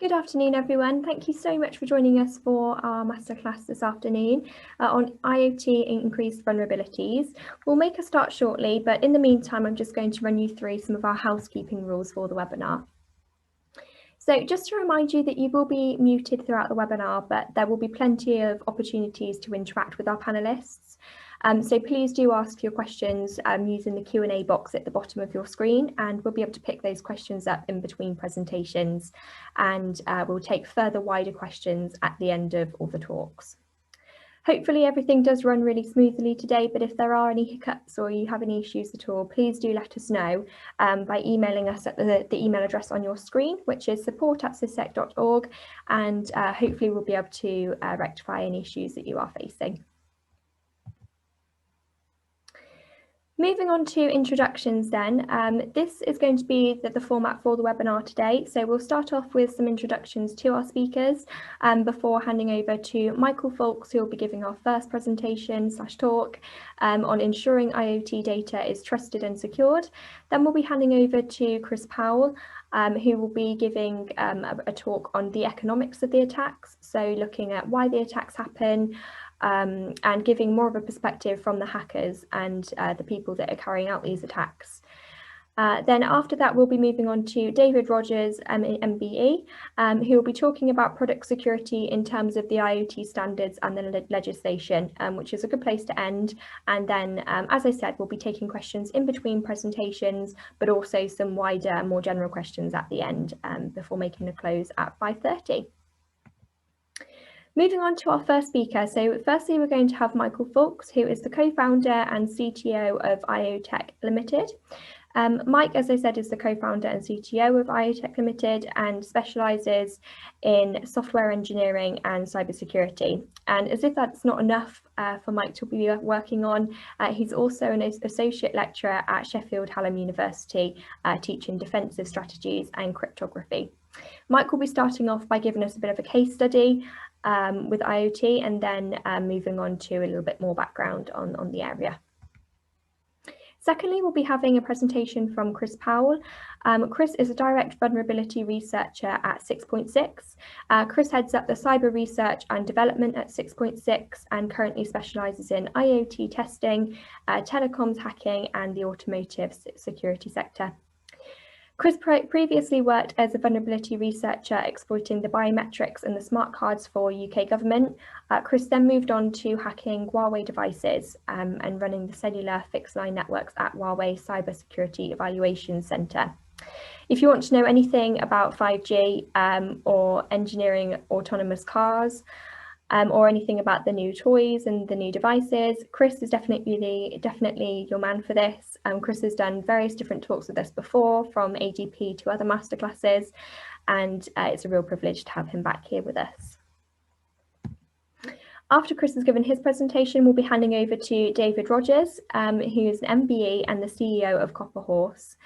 Good afternoon, everyone. Thank you so much for joining us for our masterclass this afternoon on IoT and increased vulnerabilities. We'll make a start shortly, but in the meantime, I'm just going to run you through some of our housekeeping rules for the webinar. So just to remind you that you will be muted throughout the webinar, but there will be plenty of opportunities to interact with our panelists. So please do ask your questions using the Q&A box at the bottom of your screen, and we'll be able to pick those questions up in between presentations, and we'll take further wider questions at the end of all the talks. Hopefully everything does run really smoothly today, but if there are any hiccups or you have any issues at all, please do let us know by emailing us at the email address on your screen, which is support@sysec.org, and hopefully we'll be able to rectify any issues that you are facing. Moving on to introductions then, this is going to be the format for the webinar today. So we'll start off with some introductions to our speakers before handing over to Michael Fawkes, who will be giving our first presentation / talk on ensuring IoT data is trusted and secured. Then we'll be handing over to Chris Powell, who will be giving a talk on the economics of the attacks. So looking at why the attacks happen, and giving more of a perspective from the hackers and the people that are carrying out these attacks. Then after that, we'll be moving on to David Rogers, MBE, who will be talking about product security in terms of the IoT standards and the legislation, which is a good place to end. And then, as I said, we'll be taking questions in between presentations, but also some wider, more general questions at the end before making a close at 5:30. Moving on to our first speaker. So firstly, we're going to have Michael Fawkes, who is the co-founder and CTO of IoTech Limited. Mike, as I said, is the co-founder and CTO of IoTech Limited and specialises in software engineering and cybersecurity. And as if that's not enough for Mike to be working on, he's also an associate lecturer at Sheffield Hallam University, teaching defensive strategies and cryptography. Mike will be starting off by giving us a bit of a case study with IoT, and then moving on to a little bit more background on the area. Secondly, we'll be having a presentation from Chris Powell. Chris is a direct vulnerability researcher at 6.6. Chris heads up the cyber research and development at 6.6 and currently specialises in IoT testing, telecoms hacking, and the automotive security sector. Chris previously worked as a vulnerability researcher exploiting the biometrics and the smart cards for UK government. Chris then moved on to hacking Huawei devices and running the cellular fixed line networks at Huawei Cybersecurity Evaluation Centre. If you want to know anything about 5G or engineering autonomous cars, or anything about the new toys and the new devices, Chris is definitely your man for this. Chris has done various different talks with us before, from AGP to other masterclasses, and it's a real privilege to have him back here with us. After Chris has given his presentation, we'll be handing over to David Rogers, who is an MBE and the CEO of Copper Horse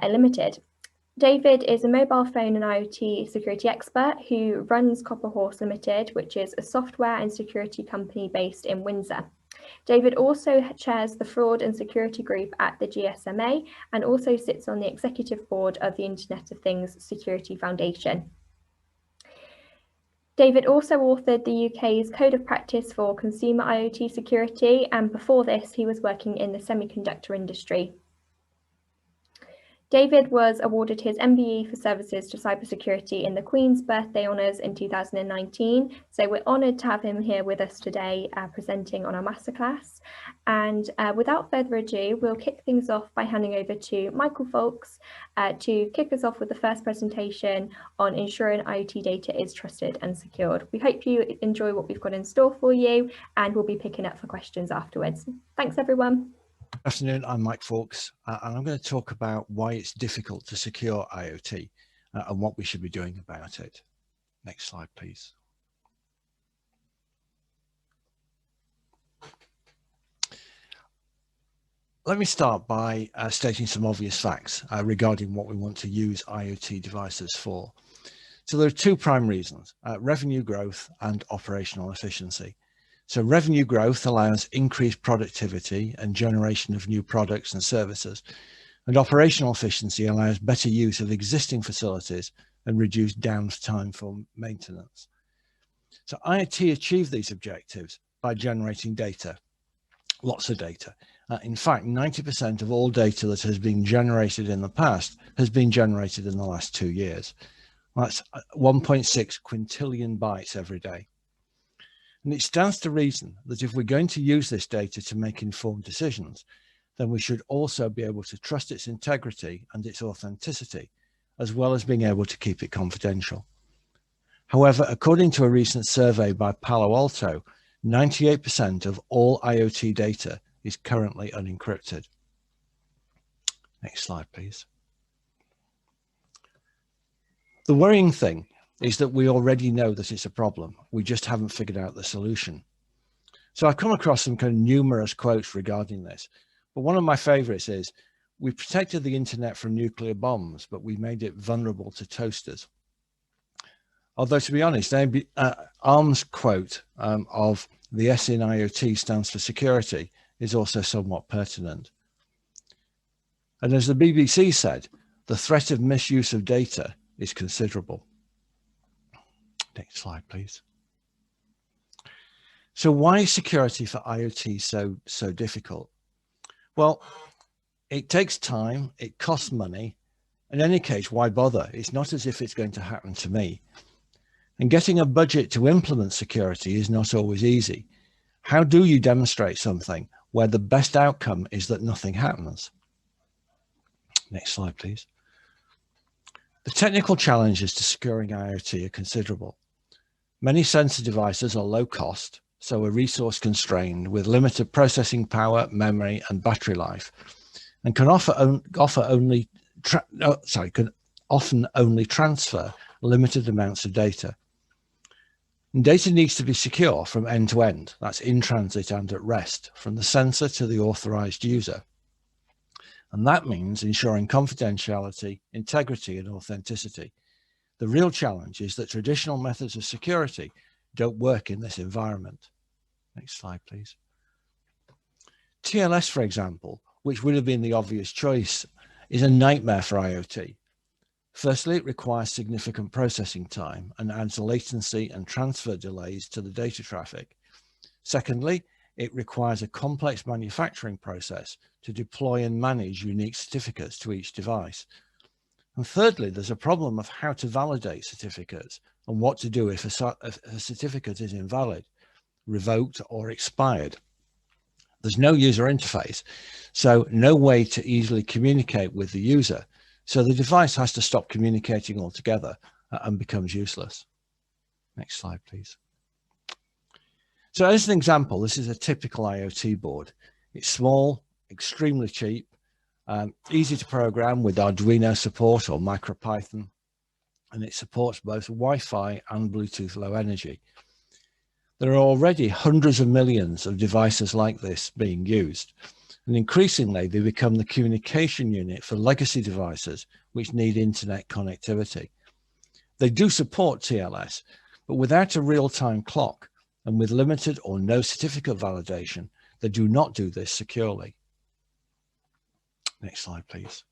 Limited. David is a mobile phone and IoT security expert who runs Copper Horse Limited, which is a software and security company based in Windsor. David also chairs the fraud and security group at the GSMA and also sits on the executive board of the Internet of Things Security Foundation. David also authored the UK's Code of Practice for Consumer IoT Security, and before this he was working in the semiconductor industry. David was awarded his MBE for services to cybersecurity in the Queen's Birthday Honours in 2019. So we're honoured to have him here with us today presenting on our masterclass. And without further ado, we'll kick things off by handing over to Michael Fawkes to kick us off with the first presentation on ensuring IoT data is trusted and secured. We hope you enjoy what we've got in store for you, and we'll be picking up for questions afterwards. Thanks, everyone. Good afternoon, I'm Mike Fawkes, and I'm going to talk about why it's difficult to secure IoT and what we should be doing about it. Next slide, please. Let me start by stating some obvious facts regarding what we want to use IoT devices for. So there are two prime reasons, revenue growth and operational efficiency. So revenue growth allows increased productivity and generation of new products and services, and operational efficiency allows better use of existing facilities and reduce downtime for maintenance. So IoT achieved these objectives by generating data, lots of data. In fact, 90% of all data that has been generated in the past has been generated in the last 2 years. That's 1.6 quintillion bytes every day. And it stands to reason that if we're going to use this data to make informed decisions, then we should also be able to trust its integrity and its authenticity, as well as being able to keep it confidential. However, according to a recent survey by Palo Alto, 98% of all IoT data is currently unencrypted. Next slide, please. The worrying thing is that we already know that it's a problem. We just haven't figured out the solution. So I've come across some kind of numerous quotes regarding this, but one of my favorites is, we protected the internet from nuclear bombs, but we made it vulnerable to toasters. Although, to be honest, Arm's quote of the S in IoT stands for security is also somewhat pertinent. And as the BBC said, the threat of misuse of data is considerable. Next slide, please. So why is security for IoT so difficult? Well, it takes time, it costs money. In any case, why bother? It's not as if it's going to happen to me. And getting a budget to implement security is not always easy. How do you demonstrate something where the best outcome is that nothing happens? Next slide, please. The technical challenges to securing IoT are considerable. Many sensor devices are low cost, so are resource constrained with limited processing power, memory, and battery life, and can often only transfer limited amounts of data. And data needs to be secure from end to end, that's in transit and at rest, from the sensor to the authorized user. And that means ensuring confidentiality, integrity, and authenticity. The real challenge is that traditional methods of security don't work in this environment. Next slide, please. TLS, for example, which would have been the obvious choice, is a nightmare for IoT. Firstly, it requires significant processing time and adds latency and transfer delays to the data traffic. Secondly, it requires a complex manufacturing process to deploy and manage unique certificates to each device. And thirdly, there's a problem of how to validate certificates and what to do if a certificate is invalid, revoked, or expired. There's no user interface, so no way to easily communicate with the user. So the device has to stop communicating altogether and becomes useless. Next slide, please. So as an example, this is a typical IoT board. It's small, extremely cheap, easy to program with Arduino support or MicroPython, and it supports both Wi-Fi and Bluetooth Low Energy. There are already hundreds of millions of devices like this being used, and increasingly they become the communication unit for legacy devices which need internet connectivity. They do support TLS, but without a real-time clock and with limited or no certificate validation, they do not do this securely. Next slide, please.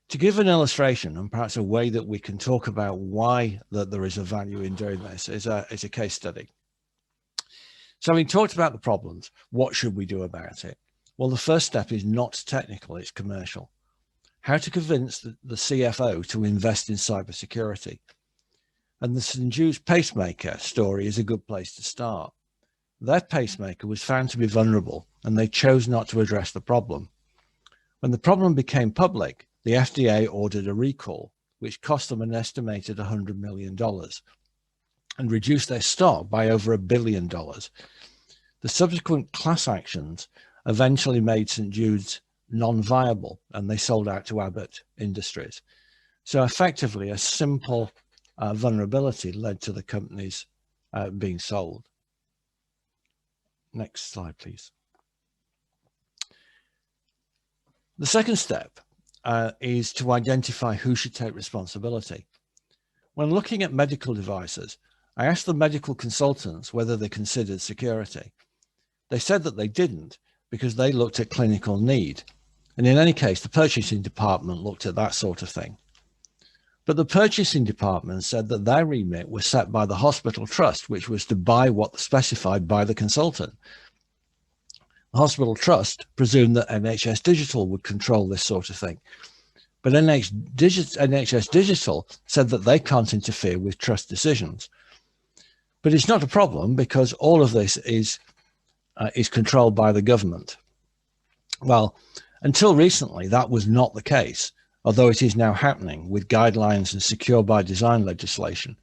To give an illustration and perhaps a way that we can talk about why that there is a value in doing this is a case study. So we talked about the problems. What should we do about it? Well, the first step is not technical, it's commercial. How to convince the CFO to invest in cybersecurity. And the St. Jude's pacemaker story is a good place to start. Their pacemaker was found to be vulnerable and they chose not to address the problem. When the problem became public, the FDA ordered a recall, which cost them an estimated $100 million and reduced their stock by over $1 billion. The subsequent class actions eventually made St. Jude's non-viable and they sold out to Abbott Industries. So effectively a simple vulnerability led to the companies being sold. Next slide, please. The second step is to identify who should take responsibility. When looking at medical devices, I asked the medical consultants whether they considered security. They said that they didn't because they looked at clinical need. And in any case, the purchasing department looked at that sort of thing. But the purchasing department said that their remit was set by the hospital trust, which was to buy what specified by the consultant. The hospital trust presumed that NHS Digital would control this sort of thing. But NHS Digital said that they can't interfere with trust decisions. But it's not a problem because all of this is controlled by the government. Well, until recently, that was not the case, although it is now happening with guidelines and secure by design legislation.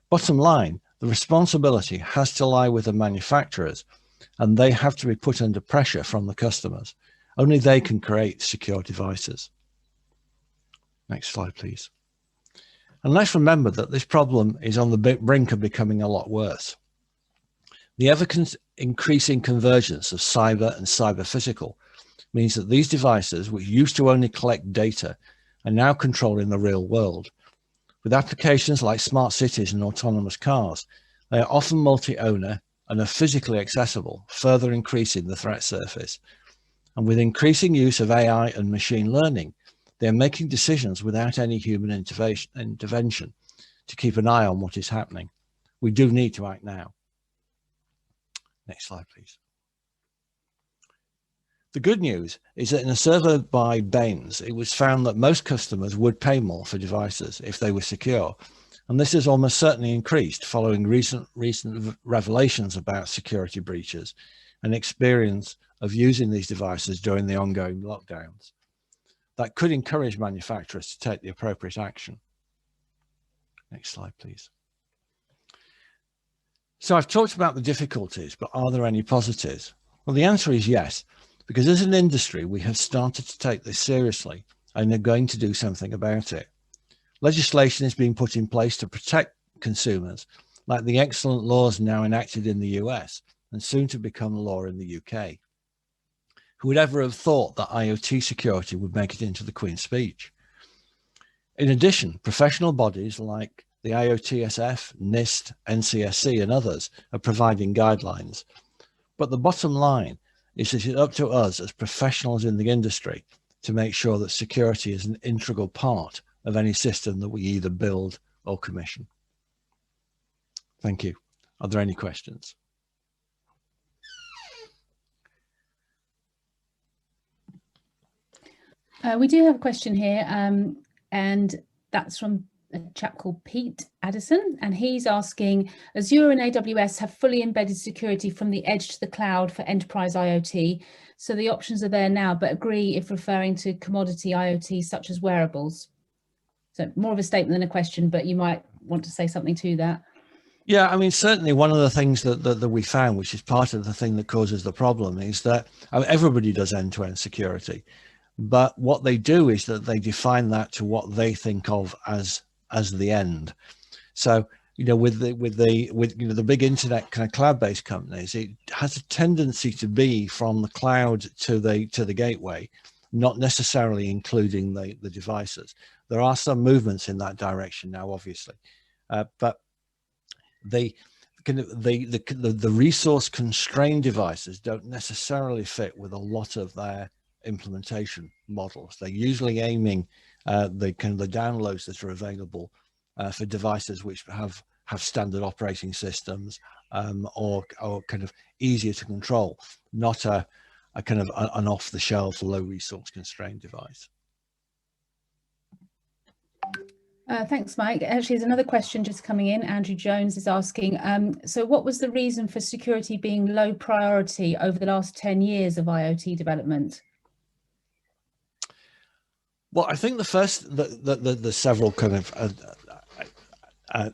Bottom line, the responsibility has to lie with the manufacturers, and they have to be put under pressure from the customers. Only they can create secure devices. Next slide, please. And let's remember that this problem is on the brink of becoming a lot worse. The ever-increasing convergence of cyber and cyber-physical means that these devices, which used to only collect data, are now controlling the real world. With applications like smart cities and autonomous cars, they are often multi-owner and are physically accessible, further increasing the threat surface. And with increasing use of AI and machine learning, they are making decisions without any human intervention to keep an eye on what is happening. We do need to act now. Next slide, please. The good news is that in a survey by Baines, it was found that most customers would pay more for devices if they were secure. And this has almost certainly increased following recent revelations about security breaches and experience of using these devices during the ongoing lockdowns. That could encourage manufacturers to take the appropriate action. Next slide, please. So I've talked about the difficulties, but are there any positives? Well, the answer is yes, because as an industry, we have started to take this seriously and are going to do something about it. Legislation is being put in place to protect consumers, like the excellent laws now enacted in the US and soon to become law in the UK. Who would ever have thought that IoT security would make it into the Queen's Speech? In addition, professional bodies like the IoTSF, NIST, NCSC and others are providing guidelines. But the bottom line is that it's up to us as professionals in the industry to make sure that security is an integral part of any system that we either build or commission. Thank you. Are there any questions? We do have a question here, and that's from a chap called Pete Addison, and he's asking, Azure and AWS have fully embedded security from the edge to the cloud for enterprise IoT, so the options are there now, but agree if referring to commodity IoT such as wearables. So more of a statement than a question, but you might want to say something to that. Yeah, I mean, certainly one of the things that we found, which is part of the thing that causes the problem, is that everybody does end-to-end security. But what they do is that they define that to what they think of as the end. So, you know, with the big internet kind of cloud-based companies, it has a tendency to be from the cloud to the gateway, not necessarily including the devices. There are some movements in that direction now, obviously, but the resource constrained devices don't necessarily fit with a lot of their implementation models. They're usually aiming the downloads that are available for devices which have standard operating systems or kind of easier to control, not a kind of an off-the-shelf low resource constrained device. Thanks, Mike. Actually, there's another question just coming in. Andrew Jones is asking, so what was the reason for security being low priority over the last 10 years of IoT development? Well, I think the several kind of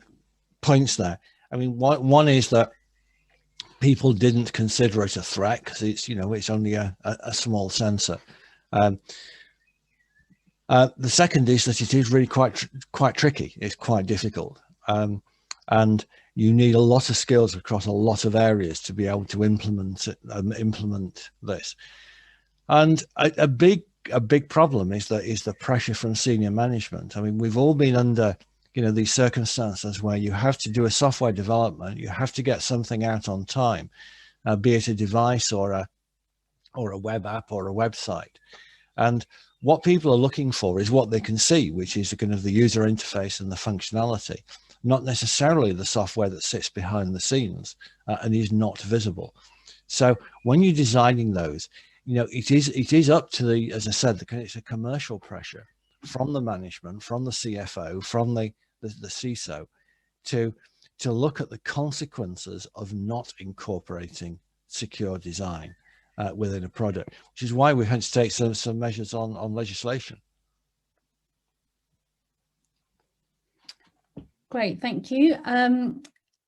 points there. I mean, one is that people didn't consider it a threat because it's, you know, it's only a small sensor. The second is that it is really quite tricky. It's quite difficult, and you need a lot of skills across a lot of areas to be able to implement this. And a big problem is the pressure from senior management. I mean, we've all been under, you know, these circumstances where you have to do a software development, you have to get something out on time, be it a device or a web app or a website. And what people are looking for is what they can see, which is the kind of the user interface and the functionality, not necessarily the software that sits behind the scenes and is not visible. So when you're designing those, it is up to the, as I said, it's a commercial pressure from the management, from the CFO, from the CISO to look at the consequences of not incorporating secure design within a product, which is why we've had to take some measures on legislation. Great, thank you.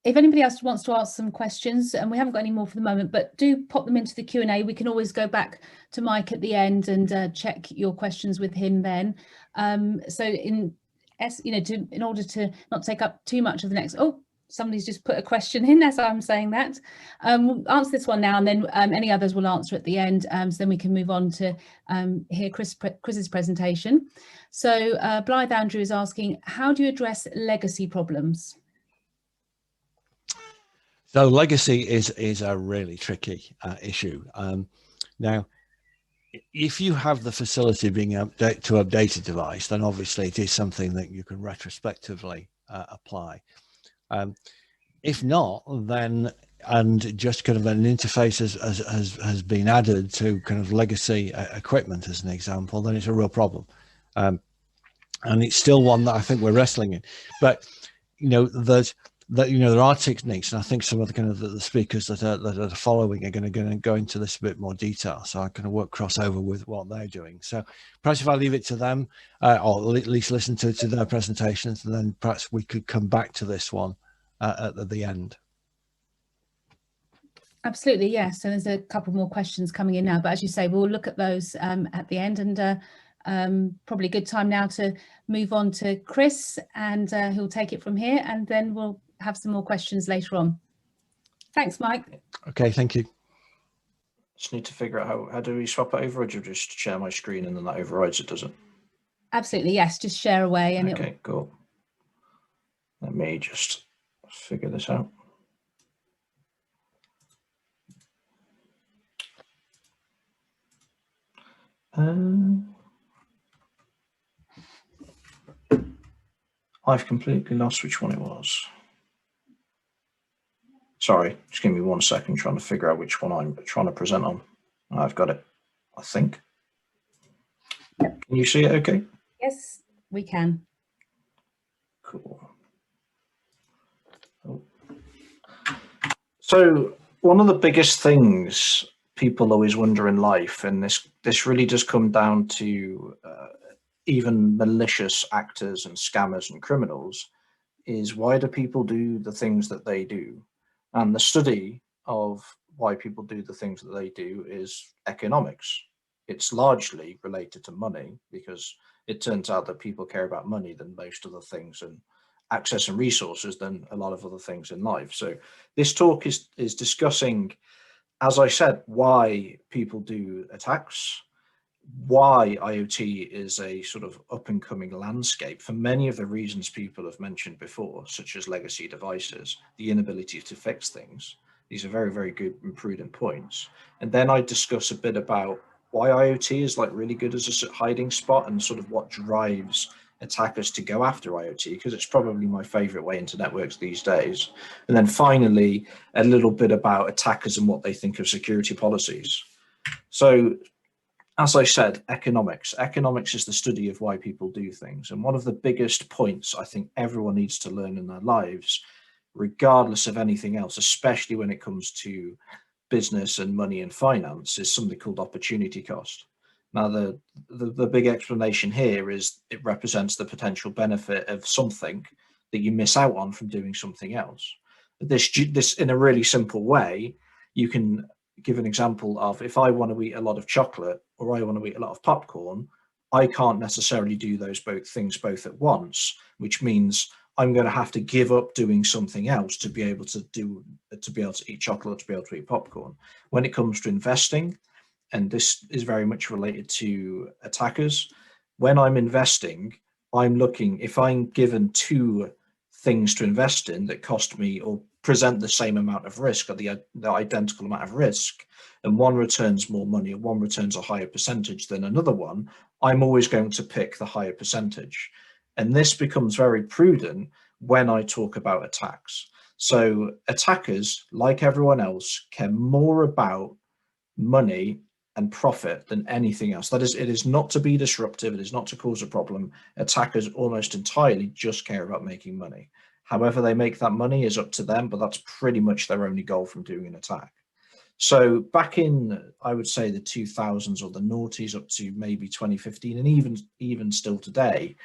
If anybody else wants to ask some questions, and we haven't got any more for the moment, but do pop them into the Q&A. We can always go back to Mike at the end and check your questions with him then. So in order to not take up too much of the next, somebody's just put a question in as I'm saying that. We'll answer this one now, and then any others we'll answer at the end, so then we can move on to hear Chris's presentation. So Blythe Andrew is asking, how do you address legacy problems? So legacy is a really tricky issue. Now, if you have the facility to update a device, then obviously it is something that you can retrospectively apply. If not, then, and just kind of an interface has been added to kind of legacy equipment as an example, then it's a real problem. And it's still one that I think we're wrestling in. But, there are techniques, and I think some of the kind of the speakers that are following are going to go into this a bit more detail, so I can work crossover with what they're doing. So perhaps if I leave it to them, or at least listen to their presentations, and then perhaps we could come back to this one at the end. Absolutely, yes. So there's a couple more questions coming in now, but as you say, we'll look at those at the end, and probably a good time now to move on to Chris, and he'll take it from here, and then we'll have some more questions later on. Thanks, Mike. Okay, thank you. Just need to figure out how do we swap it over, or do you just share my screen and then that overrides it, does it? Absolutely, yes. Just share away, and okay, cool. Let me just figure this out. I've completely lost which one it was. Sorry, just give me 1 second trying to figure out which one I'm trying to present on. I've got it, I think. Yep. Can you see it okay? Yes, we can. Cool. Oh. So one of the biggest things people always wonder in life, and this really does come down to even malicious actors and scammers and criminals, is why do people do the things that they do? And the study of why people do the things that they do is economics. It's largely related to money, because it turns out that people care about money than most other things, and access and resources than a lot of other things in life. So this talk is discussing, as I said, why people do attacks, why IoT is a sort of up and coming landscape for many of the reasons people have mentioned before, such as legacy devices, the inability to fix things. These are very, very good and prudent points. And then I discuss a bit about why IoT is like really good as a hiding spot, and sort of what drives attackers to go after IoT, because it's probably my favorite way into networks these days. And then finally, a little bit about attackers and what they think of security policies. So, as I said, economics. Economics is the study of why people do things. And one of the biggest points I think everyone needs to learn in their lives, regardless of anything else, especially when it comes to business and money and finance, is something called opportunity cost. Now, the big explanation here is it represents the potential benefit of something that you miss out on from doing something else. This in a really simple way, you can give an example of, if I want to eat a lot of chocolate or I want to eat a lot of popcorn, I can't necessarily do those both things both at once, which means I'm going to have to give up doing something else to be able to eat chocolate, to be able to eat popcorn. When it comes to investing, and this is very much related to attackers, when I'm investing, I'm looking, if I'm given two things to invest in that cost me, or present the same amount of risk, or the identical amount of risk, and one returns more money, or one returns a higher percentage than another one, I'm always going to pick the higher percentage. And this becomes very prudent when I talk about attacks. So attackers, like everyone else, care more about money and profit than anything else. That is, it is not to be disruptive, it is not to cause a problem. Attackers almost entirely just care about making money. However they make that money is up to them, but that's pretty much their only goal from doing an attack. So back in, I would say, the 2000s or the noughties up to maybe 2015, and even still today,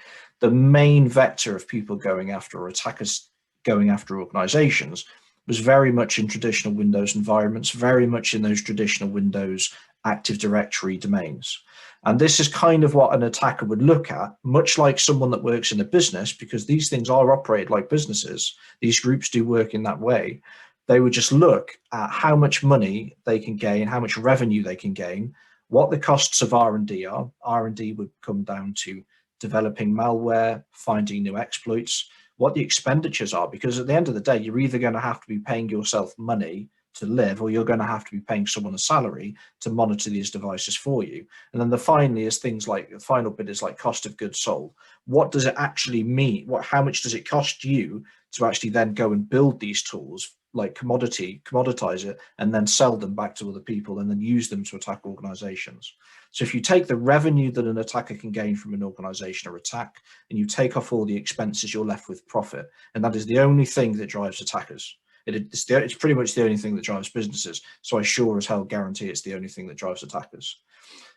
the main vector of people going after, or attackers going after organizations, was very much in traditional Windows environments, very much in those traditional Windows Active Directory domains. And this is kind of what an attacker would look at, much like someone that works in a business, because these things are operated like businesses. These groups do work in that way. They would just look at how much money they can gain, how much revenue they can gain, what the costs of R&D are. R&D would come down to developing malware, finding new exploits, what the expenditures are, because at the end of the day, you're either going to have to be paying yourself money to live, or you're going to have to be paying someone a salary to monitor these devices for you. And then the finally is things like, the final bit is like cost of goods sold. What does it actually mean? How much does it cost you to actually then go and build these tools, like commoditize it, and then sell them back to other people, and then use them to attack organizations? So if you take the revenue that an attacker can gain from an organization or attack, and you take off all the expenses, you're left with profit. And that is the only thing that drives attackers. It's pretty much the only thing that drives businesses. So I sure as hell guarantee it's the only thing that drives attackers.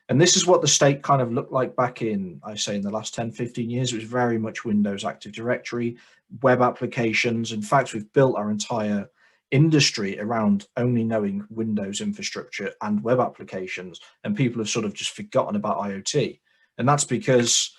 And this is what the state kind of looked like back in, I say, in the last 10, 15 years. It was very much Windows Active Directory, web applications. In fact, we've built our entire industry around only knowing Windows infrastructure and web applications, and people have sort of just forgotten about IoT. And that's because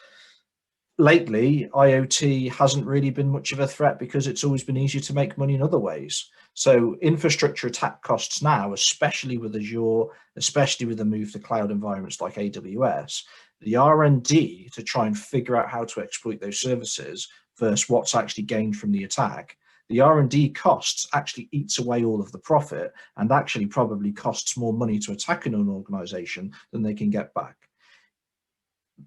lately, IoT hasn't really been much of a threat, because it's always been easier to make money in other ways. So infrastructure attack costs now, especially with Azure, especially with the move to cloud environments like AWS, the R&D to try and figure out how to exploit those services versus what's actually gained from the attack, the R&D costs actually eats away all of the profit, and actually probably costs more money to attack an organization than they can get back.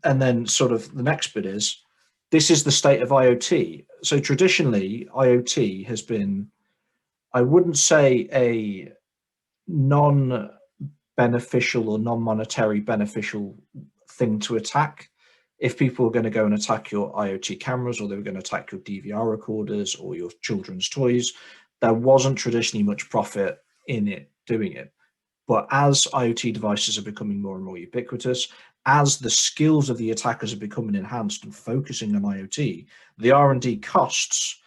And then sort of the next bit is, this is the state of IoT. So traditionally, IoT has been, I wouldn't say a non-beneficial or non-monetary beneficial thing to attack. If people were going to go and attack your IoT cameras, or they were going to attack your DVR recorders or your children's toys, there wasn't traditionally much profit in it doing it. But as IoT devices are becoming more and more ubiquitous, as the skills of the attackers are becoming enhanced and focusing on IoT, the R&D costs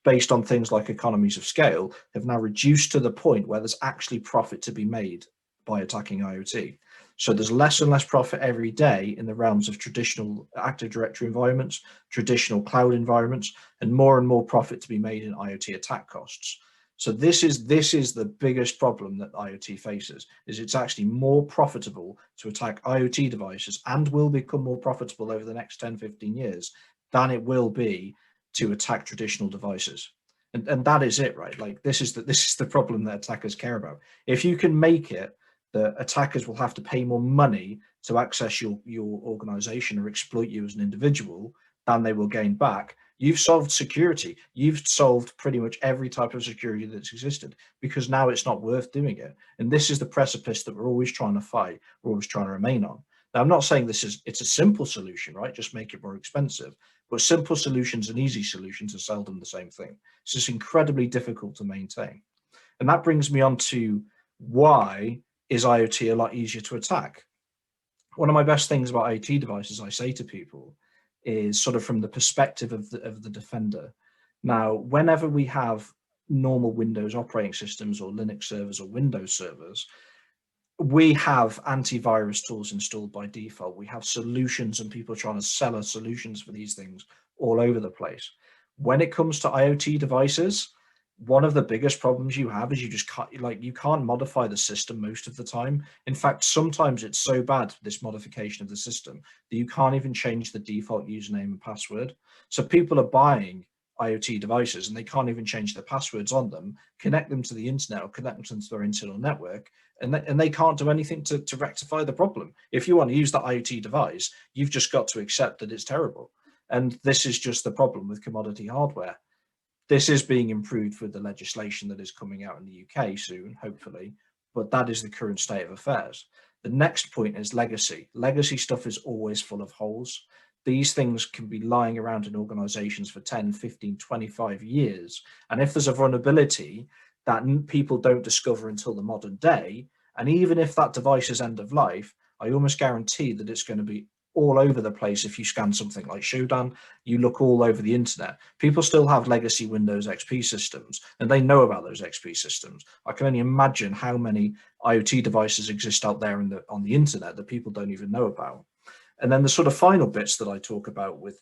based on things like economies of scale have now reduced to the point where there's actually profit to be made by attacking IoT. So there's less and less profit every day in the realms of traditional Active Directory environments, traditional cloud environments, and more profit to be made in IoT attack costs. So this is the biggest problem that IoT faces, is it's actually more profitable to attack IoT devices, and will become more profitable over the next 10, 15 years, than it will be to attack traditional devices. And that is it, right? Like this is the problem that attackers care about. If you can make it that attackers will have to pay more money to access your organization or exploit you as an individual than they will gain back, you've solved security. You've solved pretty much every type of security that's existed, because now it's not worth doing it. And this is the precipice that we're always trying to fight, we're always trying to remain on. Now, I'm not saying it's a simple solution, right? Just make it more expensive. But simple solutions and easy solutions are seldom the same thing. It's just incredibly difficult to maintain. And that brings me on to, why is IoT a lot easier to attack? One of my best things about IoT devices, I say to people, is sort of from the perspective of the defender. Now, whenever we have normal Windows operating systems or Linux servers or Windows servers, we have antivirus tools installed by default. We have solutions, and people trying to sell us solutions for these things all over the place. When it comes to IoT devices, one of the biggest problems you have is you can't modify the system most of the time. In fact, sometimes it's so bad, this modification of the system, that you can't even change the default username and password. So people are buying IoT devices and they can't even change their passwords on them, connect them to the internet or connect them to their internal network, and they can't do anything to rectify the problem. If you want to use that IoT device, you've just got to accept that it's terrible. And this is just the problem with commodity hardware. This is being improved with the legislation that is coming out in the UK soon, hopefully, but that is the current state of affairs. The next point is legacy. Legacy stuff is always full of holes. These things can be lying around in organizations for 10, 15, 25 years. And if there's a vulnerability that people don't discover until the modern day, and even if that device is end of life, I almost guarantee that it's going to be all over the place. If you scan something like Shodan, you look all over the internet. People still have legacy Windows XP systems, and they know about those XP systems. I can only imagine how many IoT devices exist out there on the internet that people don't even know about. And then the sort of final bits that I talk about with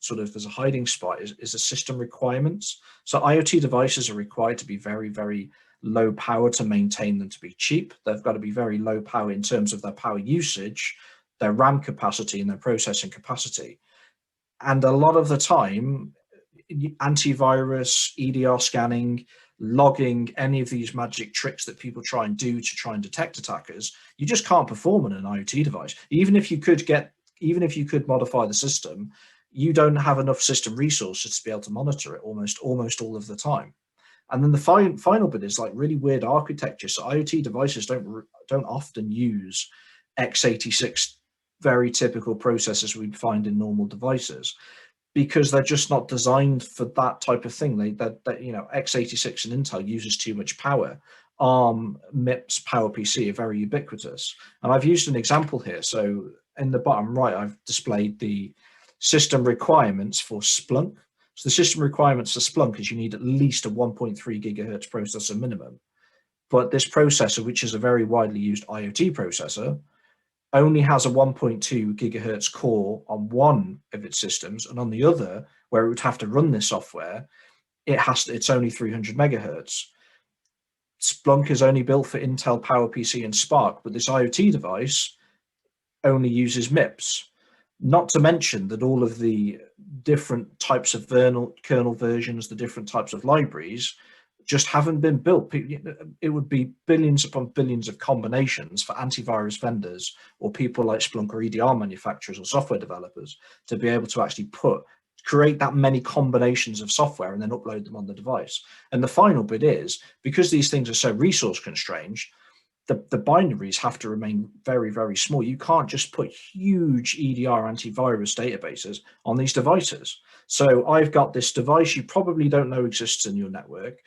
sort of as a hiding spot is the system requirements. So IoT devices are required to be very, very low power to maintain them to be cheap. They've got to be very low power in terms of their power usage, their RAM capacity and their processing capacity. And a lot of the time, antivirus, EDR scanning, logging, any of these magic tricks that people try and do to try and detect attackers, you just can't perform on an IoT device. Even if you could modify the system, you don't have enough system resources to be able to monitor it almost all of the time. And then the final bit is like really weird architecture. So IoT devices don't often use x86 very typical processors we find in normal devices, because they're just not designed for that type of thing. X86 and Intel uses too much power. ARM, MIPS, PowerPC are very ubiquitous. And I've used an example here. So in the bottom right, I've displayed the system requirements for Splunk. So the system requirements for Splunk is you need at least a 1.3 gigahertz processor minimum. But this processor, which is a very widely used IoT processor, only has a 1.2 gigahertz core on one of its systems, and on the other, where it would have to run this software, it's only 300 megahertz. Splunk is only built for Intel, PowerPC, and Spark, but this IoT device only uses MIPS. Not to mention that all of the different types of kernel versions, the different types of libraries, just haven't been built. It would be billions upon billions of combinations for antivirus vendors or people like Splunk or EDR manufacturers or software developers to be able to actually create that many combinations of software and then upload them on the device. And the final bit is, because these things are so resource constrained, the binaries have to remain very, very small. You can't just put huge EDR antivirus databases on these devices. So I've got this device you probably don't know exists in your network,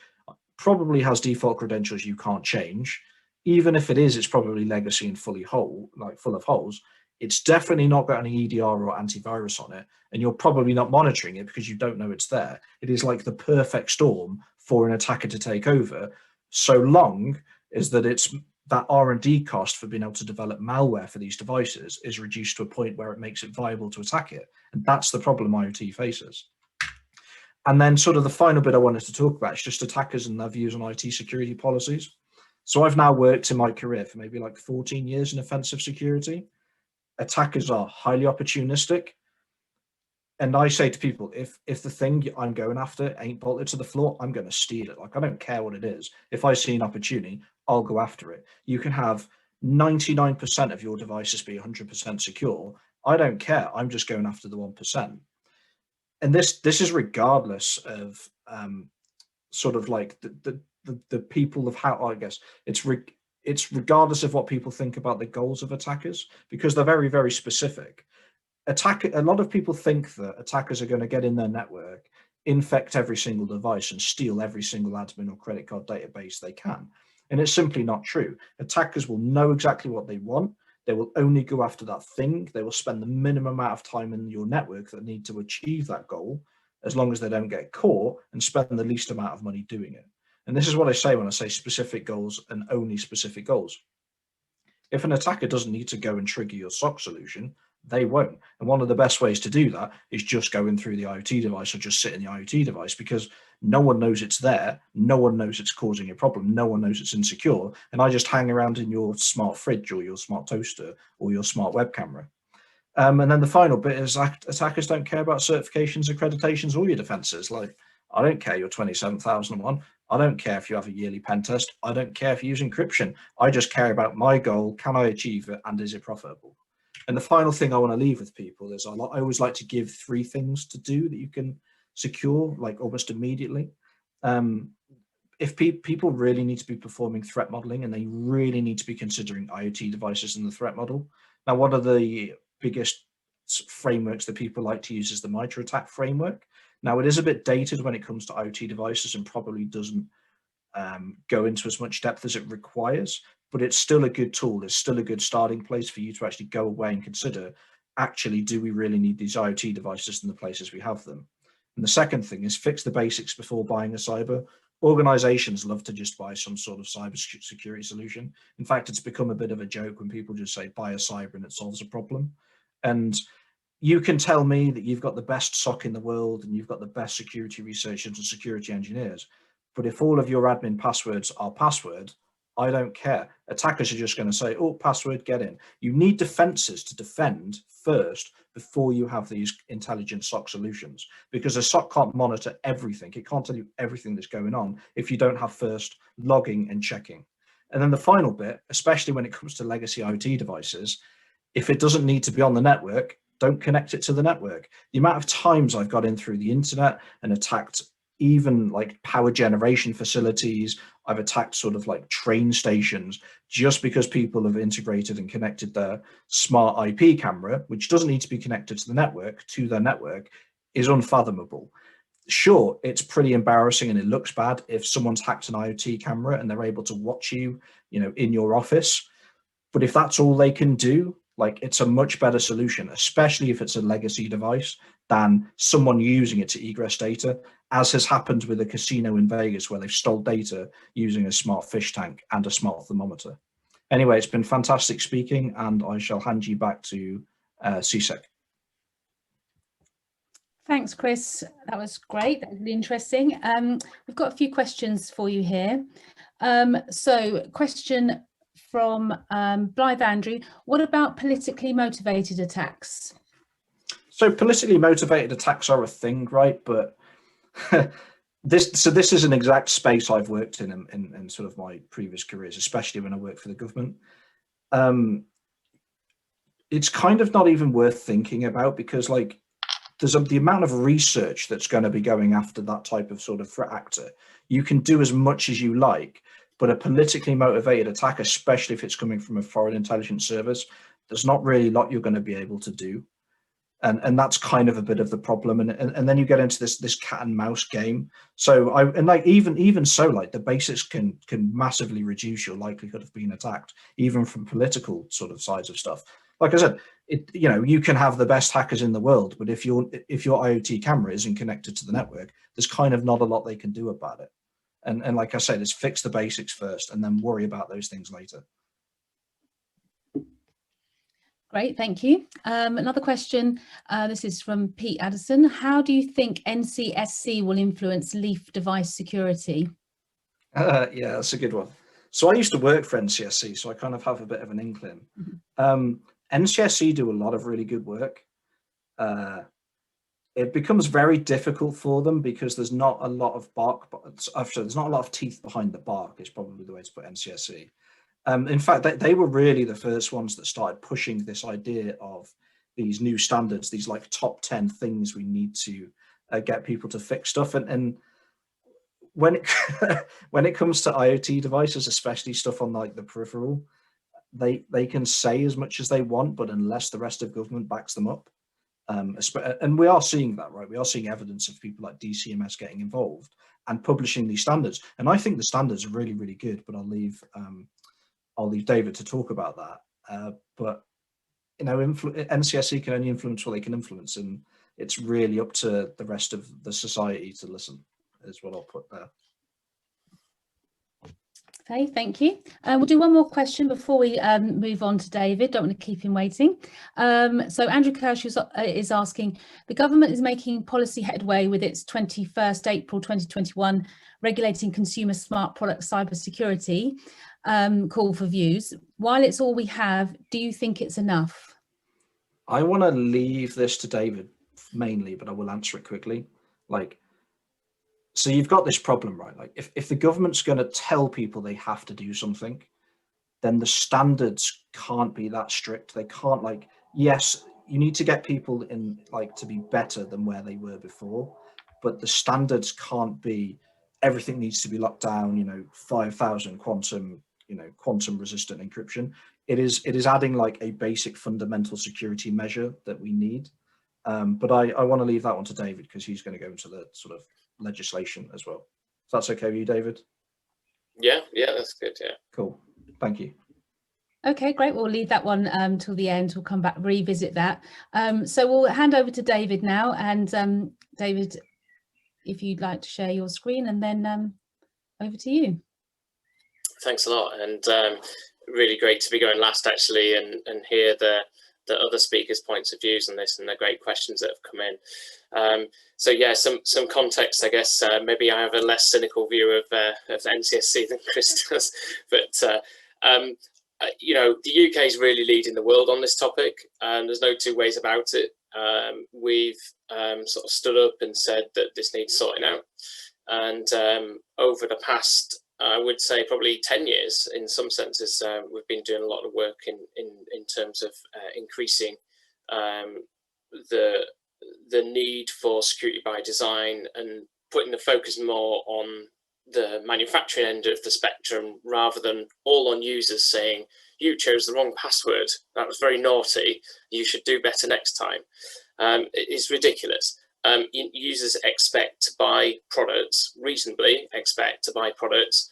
probably has default credentials you can't change. Even if it is, it's probably legacy and full of holes. It's definitely not got any EDR or antivirus on it, and you're probably not monitoring it because you don't know it's there. It is like the perfect storm for an attacker to take over, so long as that R&D cost for being able to develop malware for these devices is reduced to a point where it makes it viable to attack it. And that's the problem IoT faces. And then sort of the final bit I wanted to talk about is just attackers and their views on IT security policies. So I've now worked in my career for maybe like 14 years in offensive security. Attackers are highly opportunistic. And I say to people, if the thing I'm going after ain't bolted to the floor, I'm going to steal it. Like, I don't care what it is. If I see an opportunity, I'll go after it. You can have 99% of your devices be 100% secure. I don't care. I'm just going after the 1%. And this is regardless of sort of like the people of how, I guess it's regardless of what people think about the goals of attackers, because they're very, very specific. A lot of people think that attackers are going to get in their network, infect every single device and steal every single admin or credit card database they can. And it's simply not true. Attackers will know exactly what they want. They will only go after that thing. They will spend the minimum amount of time in your network that need to achieve that goal, as long as they don't get caught, and spend the least amount of money doing it. And this is what I say when I say specific goals and only specific goals. If an attacker doesn't need to go and trigger your SOC solution, they won't. And one of the best ways to do that is just going through the IoT device or just sit in the IoT device, because no one knows it's there. No one knows it's causing a problem. No one knows it's insecure. And I just hang around in your smart fridge or your smart toaster or your smart web camera. And then the final bit is attackers don't care about certifications, accreditations, or your defenses. Like, I don't care you're 27,001. I don't care if you have a yearly pen test. I don't care if you use encryption. I just care about my goal. Can I achieve it? And is it profitable? And the final thing I want to leave with people is I always like to give 3 things to do that you can secure, like almost immediately. If people really need to be performing threat modeling, and they really need to be considering IoT devices in the threat model. Now, one of the biggest frameworks that people like to use is the MITRE ATT&CK framework. Now, it is a bit dated when it comes to IoT devices and probably doesn't go into as much depth as it requires, but it's still a good tool. It's still a good starting place for you to actually go away and consider, actually, do we really need these IoT devices in the places we have them? And the second thing is fix the basics before buying a cyber. Organizations love to just buy some sort of cyber security solution. In fact, it's become a bit of a joke when people just say, buy a cyber and it solves a problem. And you can tell me that you've got the best SOC in the world and you've got the best security researchers and security engineers, but if all of your admin passwords are password, I don't care. Attackers are just going to say, oh, password, get in. You need defenses to defend first before you have these intelligent SOC solutions, because a SOC can't monitor everything. It can't tell you everything that's going on if you don't have first logging and checking. And then the final bit, especially when it comes to legacy IoT devices, if it doesn't need to be on the network, don't connect it to the network. The amount of times I've got in through the internet and attacked even like power generation facilities, I've attacked sort of like train stations, just because people have integrated and connected their smart IP camera, which doesn't need to be connected to the network, to their network, is unfathomable. Sure, it's pretty embarrassing and it looks bad if someone's hacked an IoT camera and they're able to watch you, in your office. But if that's all they can do, like, it's a much better solution, especially if it's a legacy device, than someone using it to egress data, as has happened with a casino in Vegas where they've stole data using a smart fish tank and a smart thermometer. Anyway, it's been fantastic speaking, and I shall hand you back to CSEC. Thanks, Chris. That was great. That was really interesting. We've got a few questions for you here. So question from Blythe Andrew, what about politically motivated attacks? So politically motivated attacks are a thing, right? But this is an exact space I've worked in sort of my previous careers, especially when I worked for the government. It's kind of not even worth thinking about, because like there's the amount of research that's going to be going after that type of sort of threat actor. You can do as much as you like, but a politically motivated attack, especially if it's coming from a foreign intelligence service, there's not really a lot you're going to be able to do. And that's kind of a bit of the problem. And then you get into this cat and mouse game. So even so, like the basics can massively reduce your likelihood of being attacked, even from political sort of sides of stuff. Like I said, you can have the best hackers in the world, but if your IoT camera isn't connected to the network, there's kind of not a lot they can do about it. And like I said, it's fix the basics first and then worry about those things later. Great, thank you. Another question, this is from Pete Addison. How do you think NCSC will influence leaf device security? Yeah, that's a good one. So I used to work for NCSC, so I kind of have a bit of an inkling. NCSC do a lot of really good work. It becomes very difficult for them because there's not a lot of bark. There's not a lot of teeth behind the bark, is probably the way to put NCSC. In fact, they were really the first ones that started pushing this idea of these new standards, these like top 10 things we need to get people to fix stuff. And when it comes to IoT devices, especially stuff on like the peripheral, they can say as much as they want, but unless the rest of government backs them up, and we are seeing that, right? We are seeing evidence of people like DCMS getting involved and publishing these standards. And I think the standards are really, really good, but I'll leave David to talk about that. But NCSC can only influence what they can influence, and it's really up to the rest of the society to listen, is what I'll put there. Okay, thank you. We'll do one more question before we move on to David. Don't want to keep him waiting. So Andrew Kirsch is asking, the government is making policy headway with its 21st April 2021 regulating consumer smart product cybersecurity call for views. While it's all we have, do you think it's enough? I want to leave this to David mainly, but I will answer it quickly. Like, So you've got this problem, right? Like if the government's going to tell people they have to do something, then the standards can't be that strict. They can't, like, yes, you need to get people in, like, to be better than where they were before, but the standards can't be everything needs to be locked down, 5,000 quantum, quantum resistant encryption. It is adding like a basic fundamental security measure that we need. But I want to leave that one to David, because he's going to go into the sort of legislation as well. If that's okay with you, David? Yeah, that's good. Yeah. Cool. Thank you. Okay, great. We'll leave that one till the end. We'll come back, revisit that. So we'll hand over to David now. And David, if you'd like to share your screen, and then over to you. Thanks a lot. And really great to be going last, actually, and hear the other speakers' points of views on this, and the great questions that have come in. So yeah, some context, I guess. Maybe I have a less cynical view of NCSC than Chris does, but the UK is really leading the world on this topic, and there's no two ways about it. We've sort of stood up and said that this needs sorting out, and over the past, I would say, probably 10 years, in some senses, we've been doing a lot of work in terms of increasing the need for security by design, and putting the focus more on the manufacturing end of the spectrum, rather than all on users saying, you chose the wrong password, that was very naughty, you should do better next time. It's ridiculous. Users expect to buy products, reasonably expect to buy products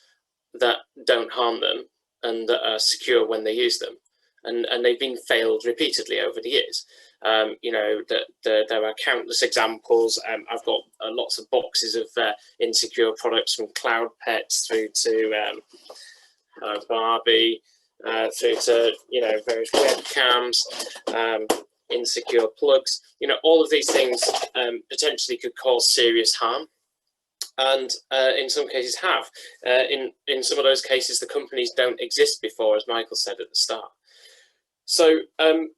that don't harm them and that are secure when they use them. And they've been failed repeatedly over the years. There are countless examples. I've got lots of boxes of insecure products, from Cloud Pets through to Barbie, through to various webcams, insecure plugs. All of these things potentially could cause serious harm, and in some cases have. In some of those cases, the companies don't exist before, as Michael said at the start. So,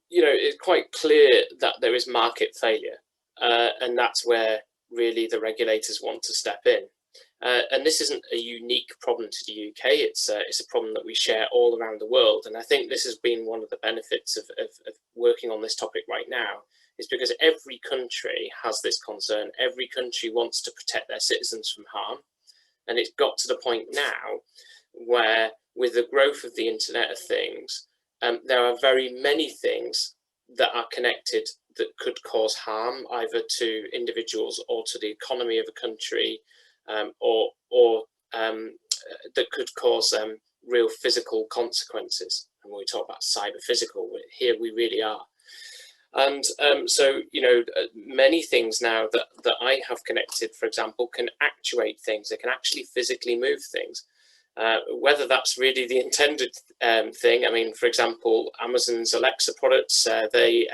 it's quite clear that there is market failure, and that's where really the regulators want to step in. And this isn't a unique problem to the UK. It's a problem that we share all around the world. And I think this has been one of the benefits of working on this topic right now, is because every country has this concern. Every country wants to protect their citizens from harm. And it's got to the point now where, with the growth of the Internet of Things, there are very many things that are connected that could cause harm, either to individuals or to the economy of a country, or that could cause real physical consequences. And when we talk about cyber physical, here we really are. And so, many things now that I have connected, for example, can actuate things. They can actually physically move things. Whether that's really the intended thing. I mean, for example, Amazon's Alexa products, they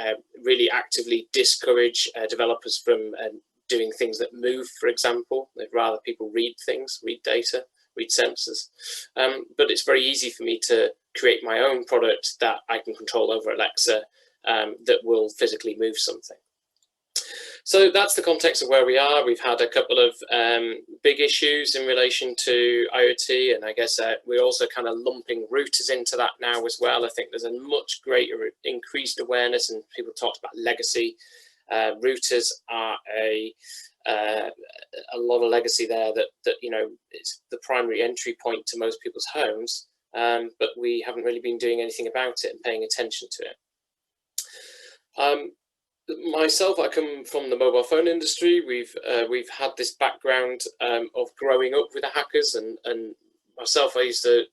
really actively discourage developers from doing things that move, for example. They'd rather people read things, read data, read sensors. But it's very easy for me to create my own product that I can control over Alexa, that will physically move something. So that's the context of where we are. We've had a couple of big issues in relation to IoT, and I guess we're also kind of lumping routers into that now as well. I think there's a much greater increased awareness, and people talked about legacy. Routers are a lot of legacy there that it's the primary entry point to most people's homes, but we haven't really been doing anything about it and paying attention to it. Myself, I come from the mobile phone industry. We've had this background of growing up with the hackers, and myself, I used to